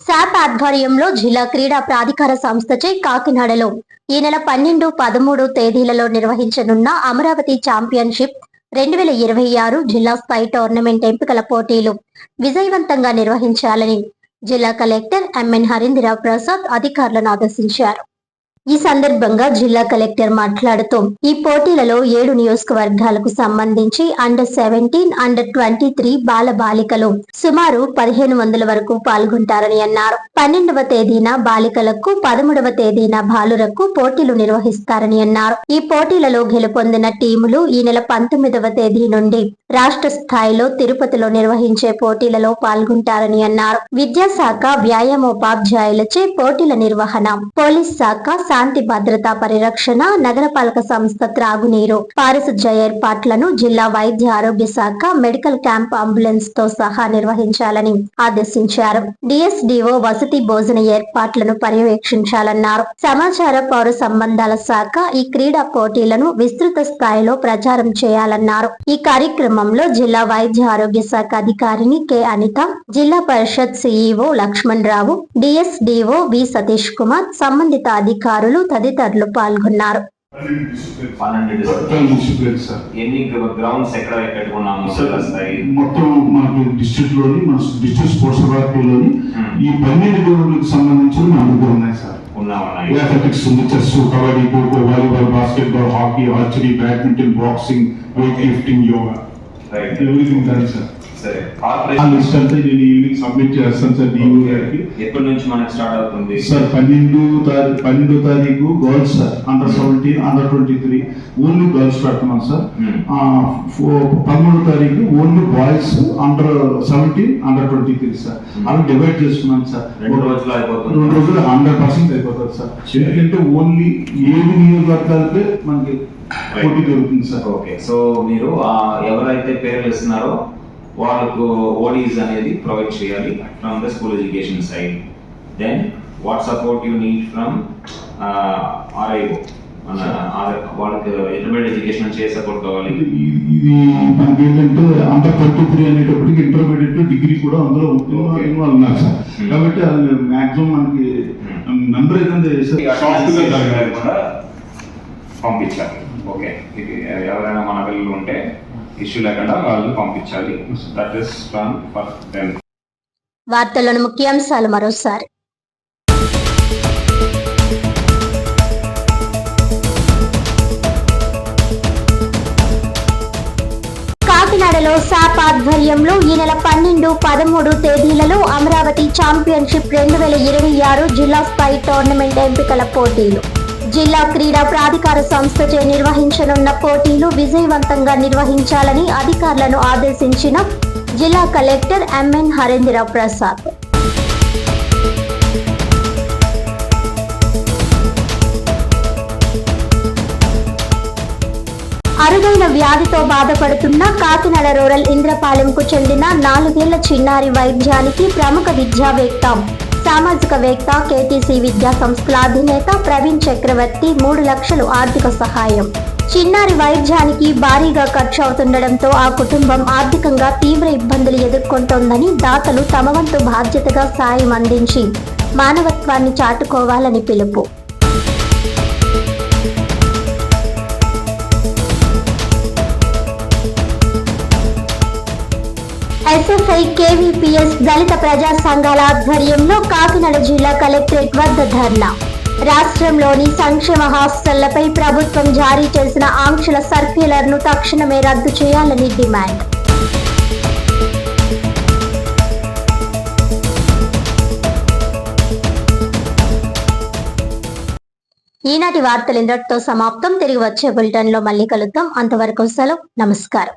SAAP ఆధ్వర్యంలో జిల్లా క్రీడా ప్రాధికార సంస్థచే కాకినాడలో ఈ నెల 12, 13 తేదీలలో నిర్వహించనున్న అమరావతి ఛాంపియన్షిప్ 2026 జిల్లా స్థాయి టోర్నమెంట్ ఎంపికల పోటీలు విజయవంతంగా నిర్వహించాలని జిల్లా కలెక్టర్ ఎంఎన్ హరీంద్రరావు ప్రసాద్ అధికారులను ఆదేశించారు. ఈ సందర్భంగా జిల్లా కలెక్టర్ మాట్లాడుతూ ఈ పోటీలలో 7 నియోజకవర్గాలకు సంబంధించి అండర్ 17, అండర్ 23 బాల బాలికలు సుమారు 1500 వరకు పాల్గొంటారని అన్నారు. 12వ తేదీన బాలికలకు, 13వ తేదీన బాలురకు పోటీలు నిర్వహిస్తారని అన్నారు. ఈ పోటీలలో గెలుపొందిన టీములు ఈ నెల 19వ తేదీ నుండి రాష్ట్ర స్థాయిలో తిరుపతిలో నిర్వహించే పోటీలలో పాల్గొంటారని అన్నారు. విద్యాశాఖ వ్యాయామోపాధ్యాయులచే పోటీల నిర్వహణ, పోలీస్ శాఖ శాంతి భద్రతా పరిరక్షణ, నగరపాలక సంస్థ త్రాగునీరు, పారిశుధ్య ఏర్పాట్లను జిల్లా వైద్య ఆరోగ్య శాఖ మెడికల్ క్యాంప్ అంబులెన్స్ తో సహా నిర్వహించాలని ఆదేశించారు. డిఎస్డిఓ వసతి భోజన ఏర్పాట్లను పర్యవేక్షించాలన్నారు. సమాచార పౌర సంబంధాల శాఖ ఈ క్రీడా పోటీలను విస్తృత స్థాయిలో ప్రచారం చేయాలన్నారు. ఈ కార్యక్రమంలో జిల్లా వైద్య ఆరోగ్య శాఖ అధికారిని కె అనిత, జిల్లా పరిషత్ సిఇఓ లక్ష్మణ్ రావు, డిఎస్డిఓ వి సతీష్ కుమార్, సంబంధిత అధికారులు తదితరులు పాల్గొన్నారు. మొత్తం మనకి డిస్ట్రిక్ట్ లోని మన డిస్ట్రిక్ట్ స్పోర్ట్స్ అథారిటీలోని ఈ 12 గ్రౌండ్లకు సంబంధించి మనకు ఉన్నాయి సార్. అథ్లెటిక్స్ ఉంది, chess, kabaddi, kho kho, volleyball, basketball, hockey, archery, badminton, boxing, weight lifting, yoga, everything దాని సార్. సరే, లిస్ట్ అంతా నేను ఈవినింగ్ సబ్మిట్ చేస్తాను సార్. డిఓ గారికి ఎప్పటి నుంచి మనకి స్టార్ట్ అవుతుంది సార్? 12వ తారీఖు girls sir, under 17, under 23 only girls పెడుతున్నాం సార్. 13వ తారీఖు only boys under 17, under 23 sir. అలా డివైడ్ చేసుకున్నాం సార్. 2 రోజులు అయిపోతుంది. 2 రోజులు 100% అయిపోతుంది సార్. ఎందుకంటే ఓన్లీ 7 నియోజకవర్గాలకే మనకి పోటీ దొరుకుతుంది సార్. ఓకే, సో మీరు ఎవరైతే పేర్లు ఇస్తున్నారో వాళ్ళకు ఓడీస్ అనేది ప్రొవైడ్ చేయాలి from the school education side. Then what support you need from RIO, మన వాళ్ళకి ఇంటర్మీడియట్ ఎడ్యుకేషన్ చేసే సపోర్ట్ కావాలి. ఇది మనకి ఏంటంటే అండర్ 23 అనేటప్పటికి ఇంటర్మీడియట్, డిగ్రీ కూడా అందులో ఉన్నారు సార్. కాబట్టి అది మాక్సిమం మనకి మెంబర్ అయితే కూడా పంపించాలి. ఓకే, ఇది ఎవరైనా మన పిల్లలు ఉంటే ఇష్యూ లేకుండా వాళ్ళు పంపించాలి. That is plan for them. వార్తల్లోని ముఖ్యాంశాలు మరోసారి. కాకినాడలో శాప్ ఆధ్వర్యంలో ఈ నెల 12, 13 తేదీలలో అమరావతి ఛాంపియన్షిప్ 2026 జిల్లా స్థాయి టోర్నమెంట్ ఎంపికల పోటీలు జిల్లా క్రీడా ప్రాధికార సంస్థచే నిర్వహించనున్న పోటీలు విజయవంతంగా నిర్వహించాలని అధికారులను ఆదేశించిన జిల్లా కలెక్టర్ ఎంఎన్ హరీంద్రరావు ప్రసాద్. అరుదైన వ్యాధితో బాధపడుతున్న కాకినాడ రూరల్ ఇంద్రపాలెంకు చెందిన 4 ఏళ్ల చిన్నారి వైద్యానికి ప్రముఖ విద్యావేత్త, సామాజికవేత్త, కేటీసీ విద్యా సంస్థల అధినేత ప్రవీణ్ చక్రవర్తి 3 లక్షలు ఆర్థిక సహాయం. చిన్నారి వైద్యానికి భారీగా ఖర్చు అవుతుండటంతో ఆ కుటుంబం ఆర్థికంగా తీవ్ర ఇబ్బందులు ఎదుర్కొంటోందని దాతలు తమ వంతు బాధ్యతగా సాయం అందించి మానవత్వాన్ని చాటుకోవాలని పిలుపు. ఎస్ఎఫ్ఐ కేవీపీఎస్ దళిత ప్రజా సంఘాల ఆధ్వర్యంలో కాకినాడ జిల్లా కలెక్టరేట్ వద్ద ధర్నా. రాష్ట్రంలోని సంక్షేమ హాస్టళ్లపై ప్రభుత్వం జారీ చేసిన ఆంక్షల సర్క్యులర్ను తక్షణమే రద్దు చేయాలని డిమాండ్. ఈనాటి వార్తలు ఇంతటితో సమాప్తం. తిరిగి వచ్చే బులెటిన్ లో మళ్ళీ కలుద్దాం. అంతవరకు సెలవు. నమస్కారం.